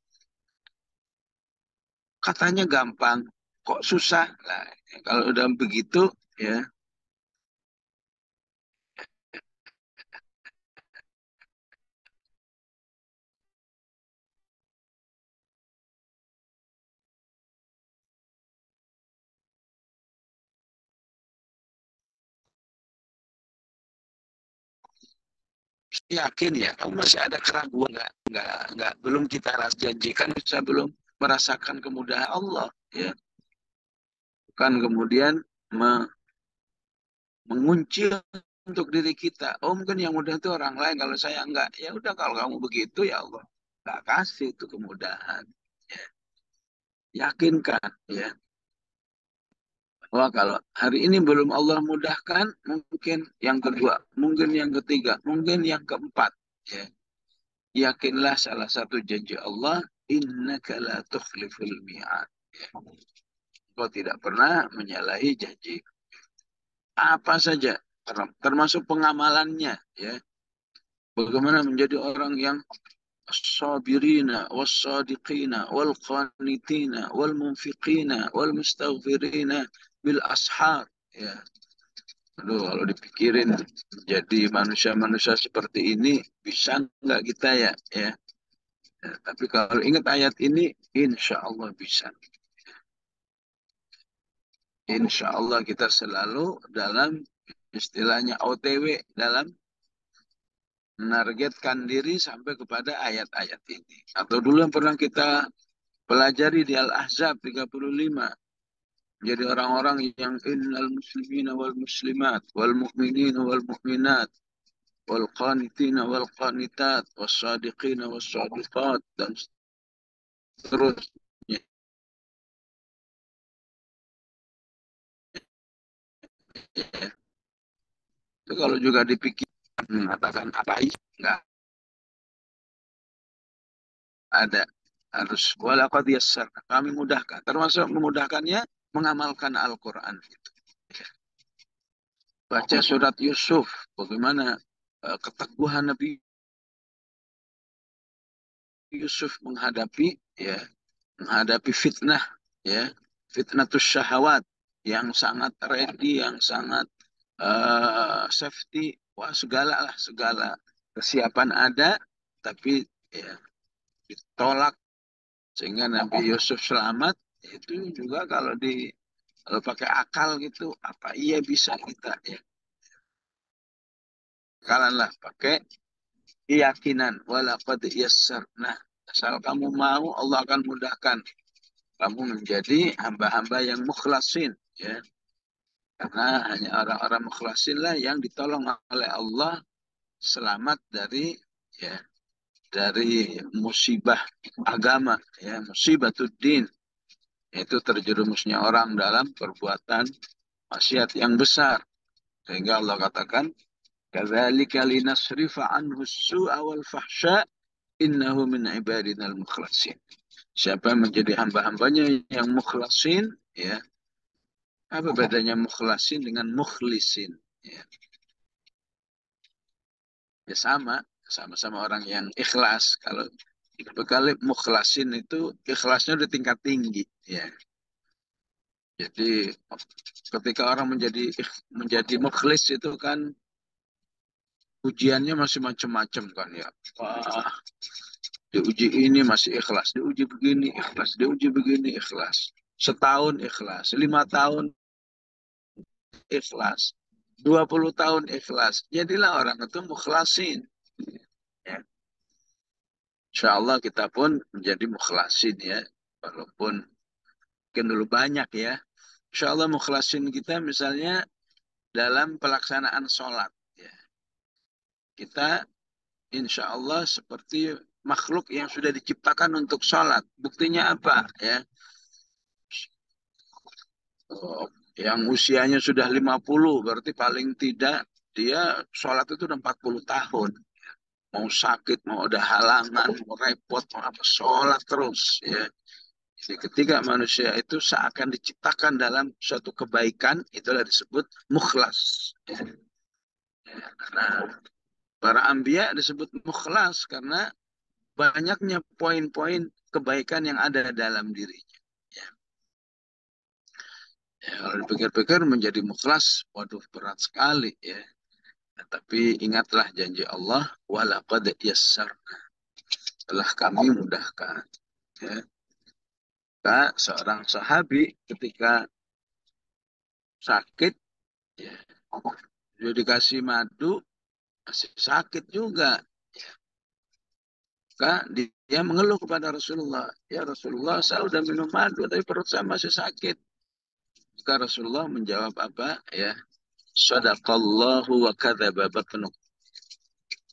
Katanya gampang, kok susah. Nah, kalau udah begitu ya yakin ya, kamu masih ada keraguan nggak belum kita janjikan bisa belum merasakan kemudahan Allah ya. Bukan kemudian mengunci untuk diri kita. Oh mungkin yang mudah itu orang lain, kalau saya enggak. Ya udah kalau kamu begitu ya Allah enggak kasih itu kemudahan. Ya. Yakinkan ya. Wah kalau hari ini belum Allah mudahkan, mungkin yang kedua, mungkin yang ketiga, mungkin yang keempat. Ya. Yakinlah salah satu janji Allah, innaka la tukhliful mi'ad. Ya. Kau tidak pernah menyalahi janji. Apa saja, termasuk pengamalannya. Ya. Bagaimana menjadi orang yang sabirina, wassadiqina, walqanitina, walmunfiqina, walmustaghfirina, bil ashar. Ya. Aduh, kalau dipikirin jadi manusia-manusia seperti ini, bisa nggak kita ya? Ya. Ya, tapi kalau ingat ayat ini, insya Allah bisa. Insya Allah kita selalu dalam istilahnya OTW, dalam menargetkan diri sampai kepada ayat-ayat ini. Atau dulu yang pernah kita pelajari di Al-Ahzab 35. Jadi orang-orang yang innal muslimina wal muslimat wal mu'minina wal mu'minat wal qanitina wal qanitat was sadiqina was sadiqat dan seterusnya. Ya. Itu kalau juga dipikir mengatakan apa enggak ada, harus walaqad yassarna, kami mudahkan, termasuk memudahkannya mengamalkan Al-Quran itu. Baca surat Yusuf, bagaimana keteguhan Nabi Yusuf menghadapi fitnah ya, fitnatus syahwat yang sangat ready, yang sangat safety, wah segala lah segala Kesiapan ada, tapi ya ditolak sehingga Nabi Yusuf selamat. Itu juga kalau pakai akal gitu, apa iya bisa kita ya kalah pakai keyakinan. Walaqad yassarna. Asal kamu mau, Allah akan mudahkan kamu menjadi hamba-hamba yang mukhlasin, ya. Karena hanya orang-orang mukhlasin lah yang ditolong oleh Allah selamat ya dari musibah agama, ya, musibah din, yaitu terjerumusnya orang dalam perbuatan maksiat yang besar. Sehingga Allah katakan, "Kadzalika linasrifa anhu as-su'a wal fahsya innahu min ibadinal mukhlasin." Siapa yang menjadi hamba-hambanya yang mukhlasin, ya. Apa bedanya mukhlasin dengan mukhlisin? Ya, ya sama-sama orang yang ikhlas. Kalau dibekali mukhlasin itu ikhlasnya udah tingkat tinggi, ya. Jadi ketika orang menjadi mukhlis itu kan ujiannya masih macam-macam kan ya. Wah, diuji ini masih ikhlas, diuji begini ikhlas, diuji begini ikhlas. Setahun ikhlas, 5 tahun ikhlas, 20 tahun ikhlas. Jadilah orang itu mukhlasin. Ya. Insya Allah kita pun menjadi mukhlasin ya. Walaupun mungkin dulu banyak ya. Insya Allah mukhlasin kita misalnya dalam pelaksanaan sholat. Ya. Kita insya Allah seperti makhluk yang sudah diciptakan untuk sholat. Buktinya apa? Ya, oh, yang usianya sudah 50 berarti paling tidak dia sholat itu udah 40 tahun. Mau sakit, mau ada halangan, mau repot, mau apa, sholat terus. Ya. Jadi ketika manusia itu seakan diciptakan dalam suatu kebaikan, itulah disebut mukhlas. Ya. Ya. Nah, para ambia disebut mukhlas karena banyaknya poin-poin kebaikan yang ada dalam dirinya. Ya. Ya, kalau dipikir-pikir menjadi mukhlas, waduh berat sekali ya. Nah, tapi ingatlah janji Allah, walaqad yassar, telah kami mudahkan. Ya. Maka seorang sahabi ketika sakit, ya, dia dikasih madu, masih sakit juga. Maka dia mengeluh kepada Rasulullah. Ya Rasulullah, saya sudah minum madu, tapi perut saya masih sakit. Maka Rasulullah menjawab apa? Ya, sadaqallahu wa kadzaba batnuk.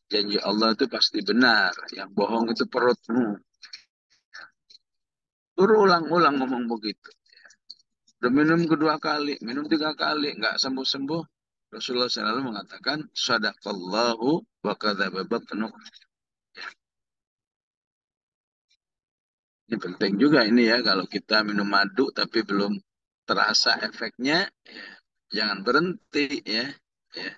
Janji Allah itu pasti benar. Yang bohong itu perutmu. Berulang-ulang ngomong begitu. Udah minum kedua kali, minum 3 kali, nggak sembuh-sembuh. Rasulullah selalu mengatakan, sadaqallahu wa kadzaba batnuk. Ini penting juga ini ya, kalau kita minum madu tapi belum terasa efeknya, ya, jangan berhenti ya. Ya,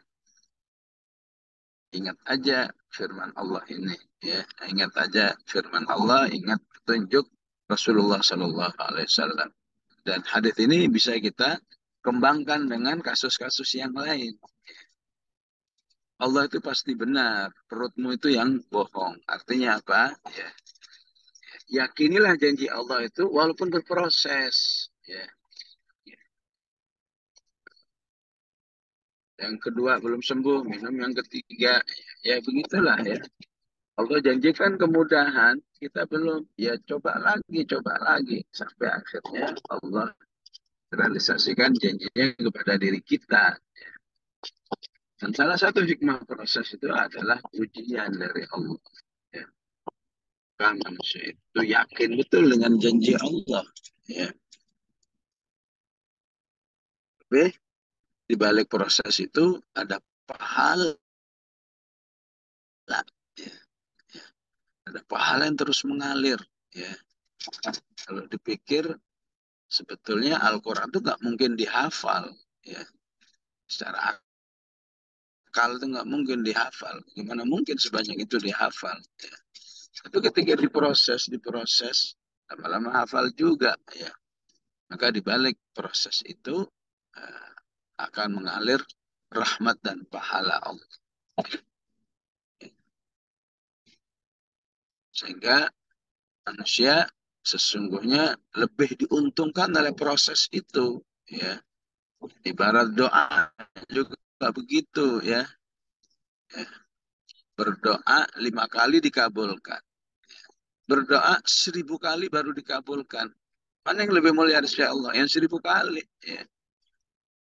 ingat aja firman Allah ini ya. Ingat aja firman Allah, ingat petunjuk Rasulullah Sallallahu Alaihi Wasallam. Dan hadis ini bisa kita kembangkan dengan kasus-kasus yang lain. Allah itu pasti benar, perutmu itu yang bohong. Artinya apa? Ya, yakinilah janji Allah itu walaupun berproses. Ya. Yang kedua belum sembuh, minum yang ketiga. Ya begitulah ya. Allah janjikan kemudahan, kita belum. Ya coba lagi. Sampai akhirnya Allah realisasikan janjinya kepada diri kita. Dan salah satu hikmah proses itu adalah ujian dari Allah. Ya. Kan manusia itu yakin betul dengan janji Allah. Ya. Tapi di balik proses itu ada pahala. Ya. Ada pahala yang terus mengalir. Ya. Kalau dipikir sebetulnya Al-Quran itu nggak mungkin dihafal. Ya. Secara akal itu nggak mungkin dihafal. Gimana mungkin sebanyak itu dihafal? Ya. Itu ketika diproses, lama-lama hafal juga. Ya. Maka di balik proses itu uh, akan mengalir rahmat dan pahala Allah. Sehingga manusia sesungguhnya lebih diuntungkan oleh proses itu, ya. Ibarat doa juga begitu, ya. Ya. Berdoa 5 kali dikabulkan. Berdoa 1000 kali baru dikabulkan. Mana yang lebih mulia dari Allah? Yang 1000 kali. Ya.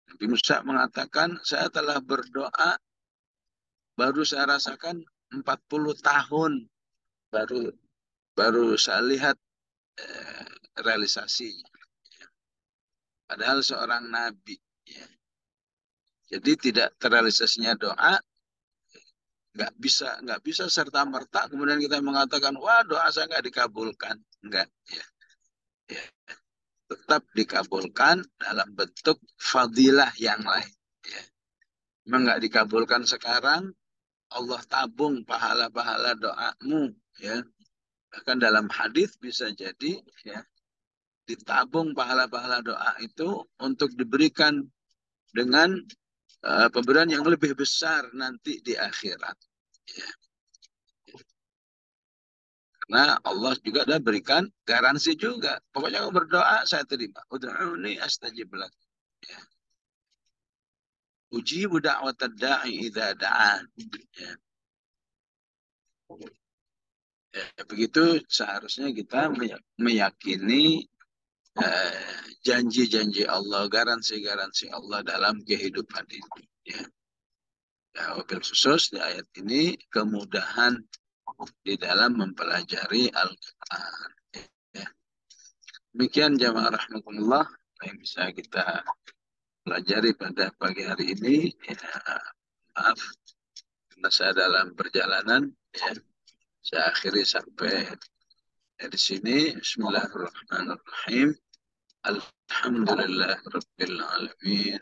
Nabi Musa mengatakan, saya telah berdoa, baru saya rasakan 40 tahun. Baru baru saya lihat eh, realisasinya. Padahal seorang nabi. Ya. Jadi tidak terrealisasinya doa, nggak bisa serta merta kemudian kita mengatakan, wah doa saya nggak dikabulkan. Enggak. Ya. Ya. Tetap dikabulkan dalam bentuk fadilah yang lain. Ya. Memang nggak dikabulkan sekarang, Allah tabung pahala-pahala doamu, ya. Bahkan dalam hadis bisa jadi, ya, ditabung pahala-pahala doa itu untuk diberikan dengan pemberian yang lebih besar nanti di akhirat. Ya. Karena Allah juga sudah berikan garansi juga. Pokoknya kamu berdoa, saya terima. Ud'uni astajib lak. Ya. Ujibu da'watad da'i idza da'an. Ya. Ya, begitu seharusnya kita meyakini janji-janji Allah, garansi-garansi Allah dalam kehidupan ini. Ya. Ya, wabil khusus di ayat ini kemudahan di dalam mempelajari Al-Quran. Ya. Demikian jamaah rahmatullah yang bisa kita pelajari pada pagi hari ini. Ya, maaf karena saya dalam perjalanan. Ya. Saya akhiri sampai di sini. Bismillahirrahmanirrahim. Alhamdulillah Rabbil Alamin.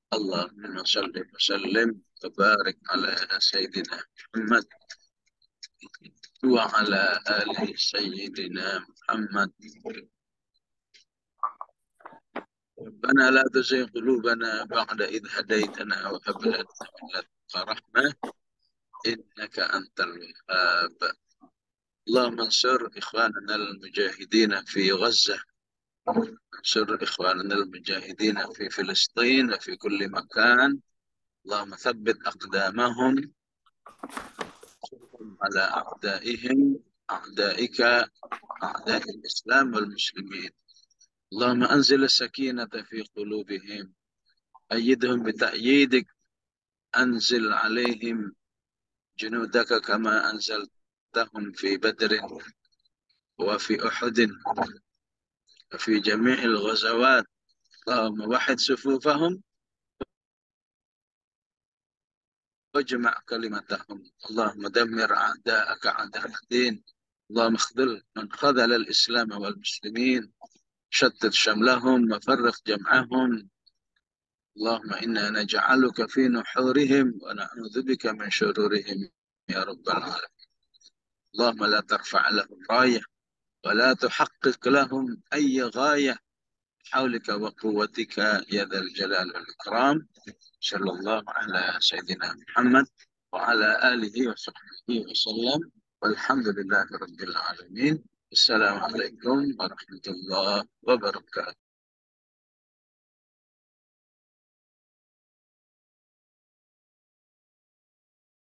Allahumma salli wa sallim wa barik ala Sayyidina Muhammad wa ala ali Sayyidina Muhammad. ربنا لا تزغ قلوبنا بعد إذ هديتنا وهب لنا من لدنك رحمة إنك أنت الوهاب. اللهم انصر إخواننا المجاهدين في غزة، انصر إخواننا المجاهدين في فلسطين وفي كل مكان. اللهم ثبت أقدامهم على أعدائهم، أعدائك، أعداء الإسلام والمسلمين. اللهم أنزل السكينة في قلوبهم، أيدهم بتأييدك، أنزل عليهم جنودك كما أنزلتهم في بدر وفي أحد وفي جميع الغزوات. اللهم وحد صفوفهم واجمع كلمتهم. اللهم دمر أعداءك أعداء الدين. اللهم اخذل من خذل الإسلام والمسلمين، شتت شملهم وفرق جمعهم. اللهم إنا نجعلك في نحورهم ونعوذ بك من شرورهم يا رب العالمين. اللهم لا ترفع لهم راية ولا تحقق لهم أي غاية، حولك وقوتك يا ذا الجلال والإكرام. صلى الله على سيدنا محمد وعلى آله وصحبه وسلم، والحمد لله رب العالمين. السلام عليكم ورحمة الله وبركاته.